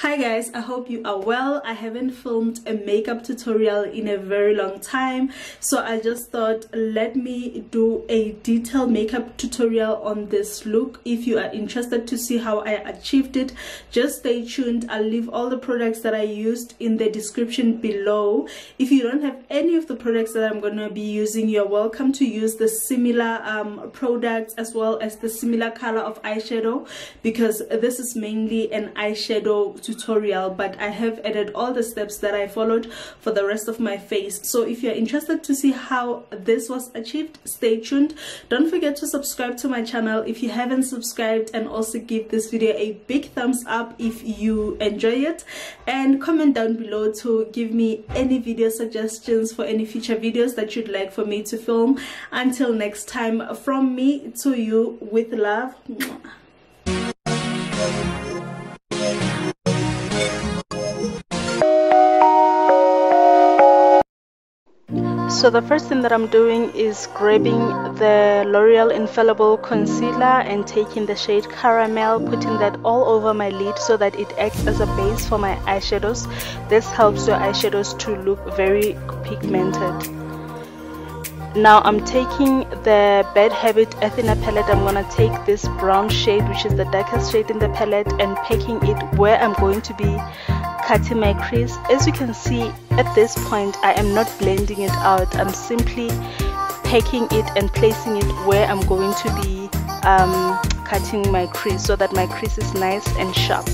Hi guys, I hope you are well. I haven't filmed a makeup tutorial in a very long time, so I just thought let me do a detailed makeup tutorial on this look. If you are interested to see how I achieved it, just stay tuned. I'll leave all the products that I used in the description below. If you don't have any of the products that I'm gonna be using, you're welcome to use the similar products as well as the similar color of eyeshadow, because this is mainly an eyeshadow tutorial, but I have added all the steps that I followed for the rest of my face. So if you're interested to see how this was achieved, stay tuned. Don't forget to subscribe to my channel if you haven't subscribed, and also give this video a big thumbs up if you enjoy it, and comment down below to give me any video suggestions for any future videos that you'd like for me to film. Until next time, from me to you, with love. So the first thing that I'm doing is grabbing the L'Oreal Infallible Concealer and taking the shade Caramel, putting that all over my lid so that it acts as a base for my eyeshadows. This helps your eyeshadows to look very pigmented. Now I'm taking the Bad Habit Athena palette. I'm gonna take this brown shade, which is the darkest shade in the palette, and packing it where I'm going to be cutting my crease. As you can see, at this point I am not blending it out. I'm simply packing it and placing it where I'm going to be cutting my crease, so that my crease is nice and sharp.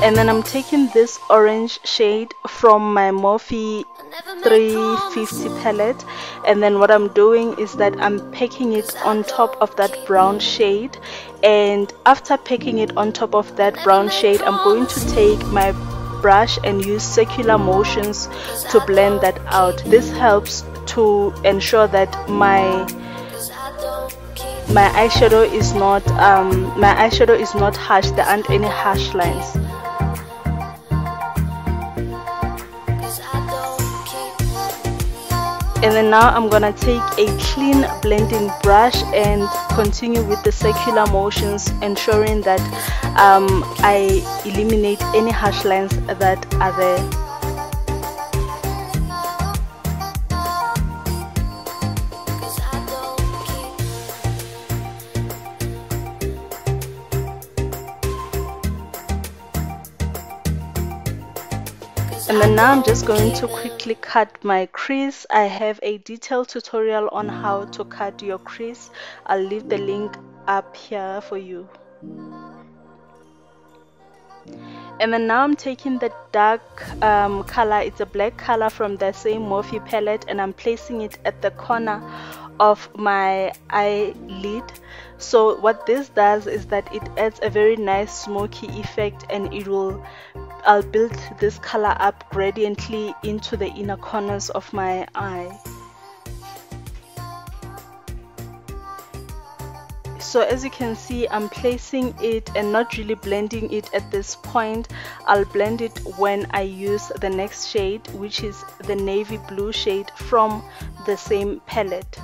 And then I'm taking this orange shade from my Morphe 350 palette, and then what I'm doing is that I'm packing it on top of that brown shade. And after packing it on top of that brown shade, I'm going to take my brush and use circular motions to blend that out. This helps to ensure that my eyeshadow is not harsh. There aren't any harsh lines. And then now I'm gonna take a clean blending brush and continue with the circular motions, ensuring that I eliminate any harsh lines that are there. And then now I'm just going to quickly cut my crease. I have a detailed tutorial on how to cut your crease. I'll leave the link up here for you. And then now I'm taking the dark color, it's a black color from the same Morphe palette, and I'm placing it at the corner of my eyelid. So what this does is that it adds a very nice smoky effect, and I'll build this color up gradiently into the inner corners of my eye. So as you can see, I'm placing it and not really blending it at this point. I'll blend it when I use the next shade, which is the navy blue shade from the same palette.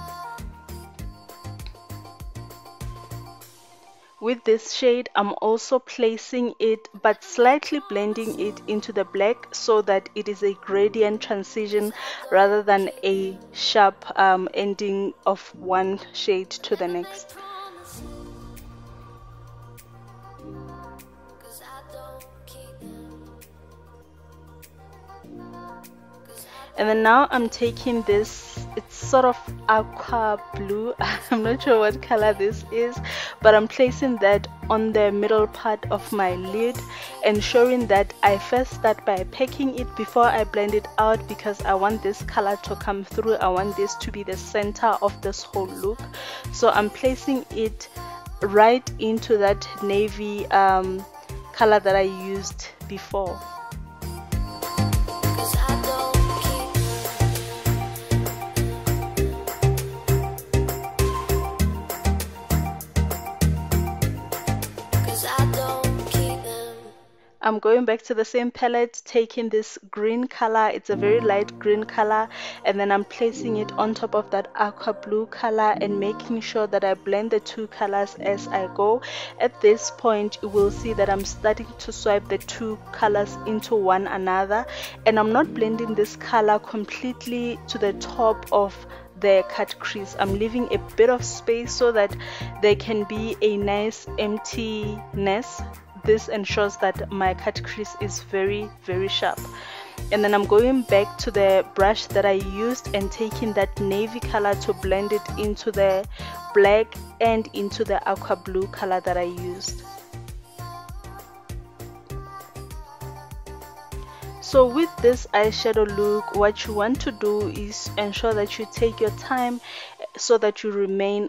With this shade, I'm also placing it, but slightly blending it into the black, so that it is a gradient transition rather than a sharp ending of one shade to the next. And then now I'm taking this, it's sort of aqua blue, I'm not sure what color this is, but I'm placing that on the middle part of my lid, ensuring that I first start by packing it before I blend it out, because I want this color to come through. I want this to be the center of this whole look. So I'm placing it right into that navy color that I used before. I'm going back to the same palette, taking this green color. It's a very light green color, and then I'm placing it on top of that aqua blue color and making sure that I blend the two colors as I go. At this point, you will see that I'm starting to swipe the two colors into one another, and I'm not blending this color completely to the top of the cut crease. I'm leaving a bit of space so that there can be a nice emptiness. This ensures that my cut crease is very sharp. And then I'm going back to the brush that I used and taking that navy color to blend it into the black and into the aqua blue color that I used. So with this eyeshadow look, what you want to do is ensure that you take your time so that you remain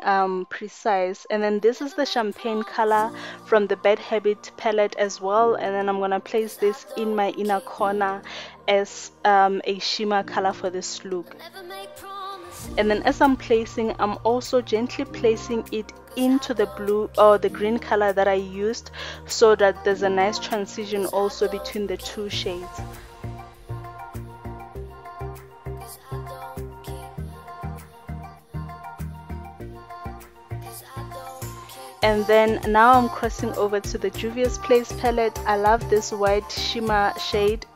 precise. And then this is the champagne color from the Bad Habit palette as well, and then I'm gonna place this in my inner corner as a shimmer color for this look. And then as I'm placing, I'm also gently placing it into the blue or the green color that I used, so that there's a nice transition also between the two shades. And then now I'm crossing over to the Juvia's Place palette. I love this white shimmer shade.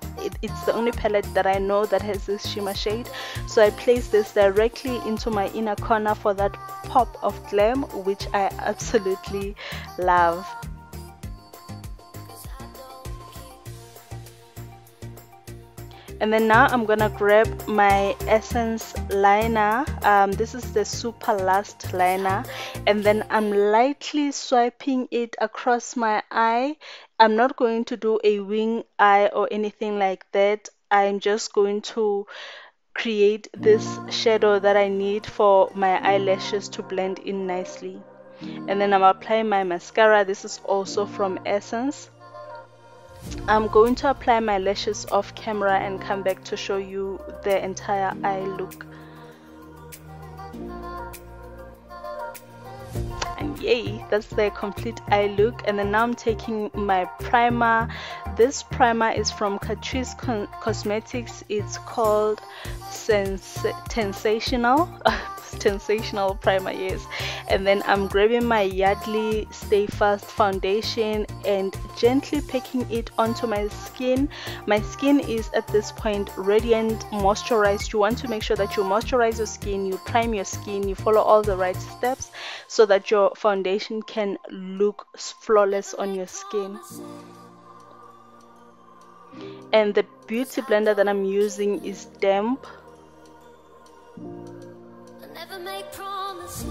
It's the only palette that I know that has this shimmer shade. So I place this directly into my inner corner for that pop of glam, which I absolutely love. And then now I'm gonna grab my Essence liner. This is the Super Last liner, and then I'm lightly swiping it across my eye. I'm not going to do a wing eye or anything like that. I'm just going to create this shadow that I need for my eyelashes to blend in nicely. And then I'm applying my mascara. This is also from Essence. I'm going to apply my lashes off camera and come back to show you the entire eye look. And yay, that's the complete eye look. And then now I'm taking my primer. This primer is from Catrice Cosmetics. It's called Sensational primer, yes. And then I'm grabbing my Yardley Stay Fast foundation and gently packing it onto my skin. My skin is at this point radiant, moisturized. You want to make sure that you moisturize your skin, you prime your skin, you follow all the right steps so that your foundation can look flawless on your skin. And the beauty blender that I'm using is damp. Make promises,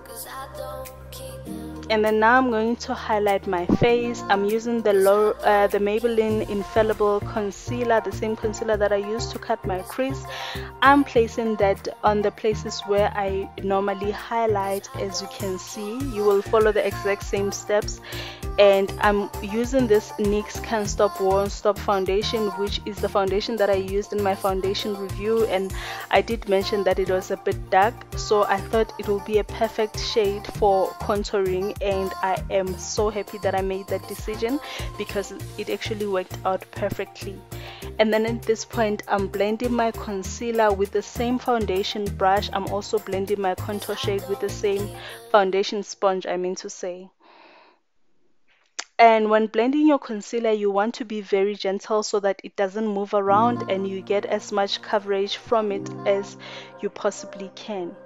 'cause I don't keep them. And then now I'm going to highlight my face. I'm using the Maybelline Infallible concealer, the same concealer that I used to cut my crease. I'm placing that on the places where I normally highlight. As you can see, you will follow the exact same steps. And I'm using this NYX Can't Stop Won't Stop foundation, which is the foundation that I used in my foundation review, and I did mention that it was a bit dark, so I thought it would be a perfect shade for contouring, and I am so happy that I made that decision because it actually worked out perfectly. And then at this point, I'm blending my concealer with the same foundation brush. I'm also blending my contour shade with the same foundation sponge, I mean to say. And when blending your concealer, you want to be very gentle so that it doesn't move around and you get as much coverage from it as you possibly can.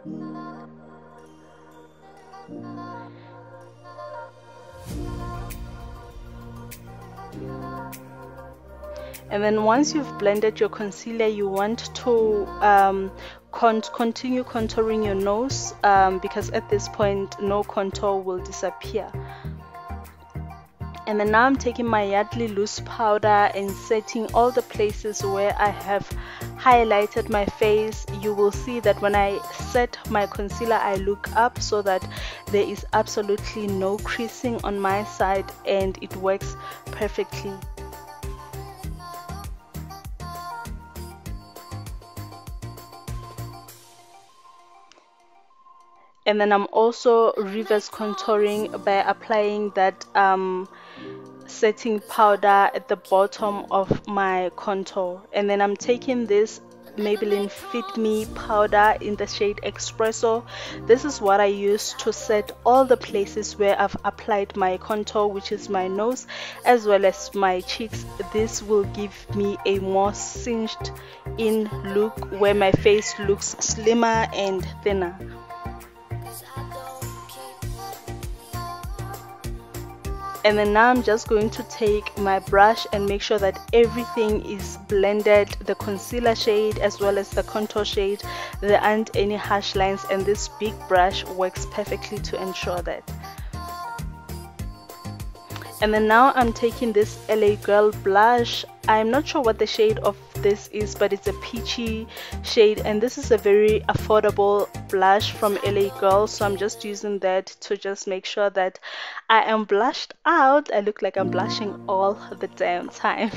And then once you've blended your concealer, you want to continue contouring your nose because at this point no contour will disappear. And then now I'm taking my Yardley loose powder and setting all the places where I have highlighted my face. You will see that when I set my concealer, I look up so that there is absolutely no creasing on my side, and it works perfectly. And then I'm also reverse contouring by applying that setting powder at the bottom of my contour. And then I'm taking this Maybelline Fit Me powder in the shade Espresso. This is what I use to set all the places where I've applied my contour, which is my nose as well as my cheeks. This will give me a more cinched in look where my face looks slimmer and thinner. And then now I'm just going to take my brush and make sure that everything is blended, the concealer shade as well as the contour shade. There aren't any harsh lines, and this big brush works perfectly to ensure that. And then now I'm taking this LA Girl blush. I'm not sure what the shade of this is, but it's a peachy shade, and this is a very affordable blush from LA Girl, so I'm just using that to just make sure that I am blushed out. I look like I'm blushing all the damn time.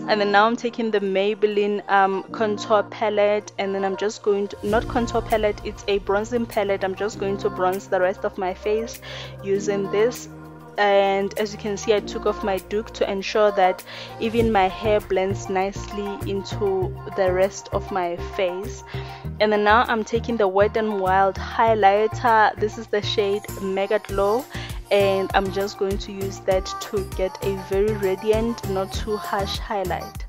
And then now I'm taking the Maybelline contour palette, and then I'm just going to, not contour palette, it's a bronzing palette. I'm just going to bronze the rest of my face using this. And as you can see, I took off my doek to ensure that even my hair blends nicely into the rest of my face. And then now I'm taking the Wet n Wild highlighter. This is the shade Mega Glow, and I'm just going to use that to get a very radiant, not too harsh highlight.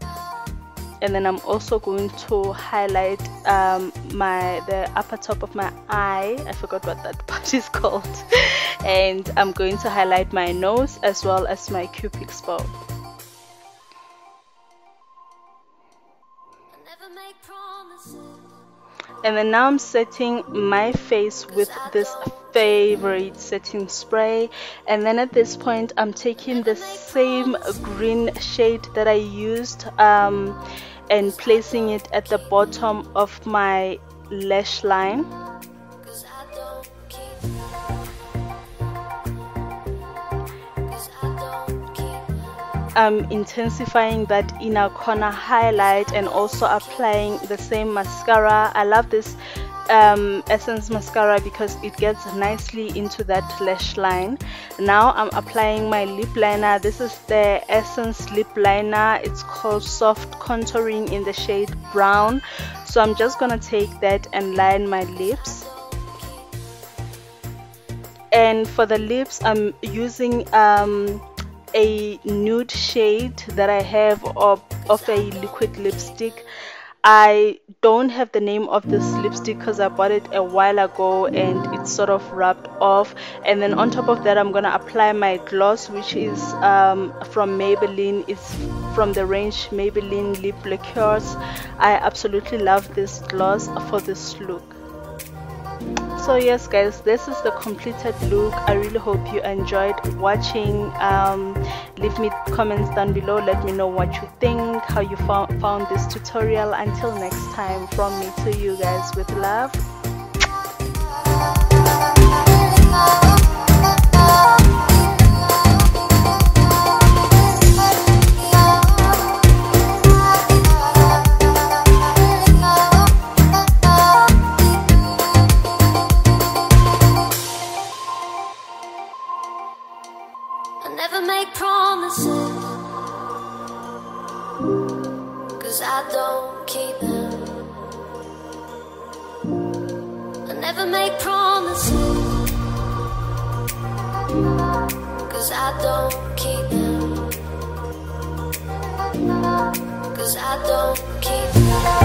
And then I'm also going to highlight the upper top of my eye. I forgot what that part is called. And I'm going to highlight my nose as well as my cupid's bow. And then now I'm setting my face with this favorite setting spray. And then at this point I'm taking the same green shade that I used and placing it at the bottom of my lash line. I'm intensifying that inner corner highlight and also applying the same mascara. I love this Essence mascara because it gets nicely into that lash line. Now I'm applying my lip liner. This is the Essence lip liner. It's called Soft Contouring in the shade Brown. So I'm just gonna take that and line my lips. And for the lips, I'm using a nude shade that I have of a liquid lipstick. I don't have the name of this lipstick because I bought it a while ago and it's sort of rubbed off. And then on top of that, I'm gonna apply my gloss, which is from Maybelline. It's from the range Maybelline Lip Liqueurs. I absolutely love this gloss for this look. So yes guys, this is the completed look. I really hope you enjoyed watching. Leave me comments down below, let me know what you think, how you found this tutorial. Until next time, from me to you guys, with love. Never make promises, 'cause I don't keep them. I never make promises, 'cause I don't keep them. 'Cause I don't keep them.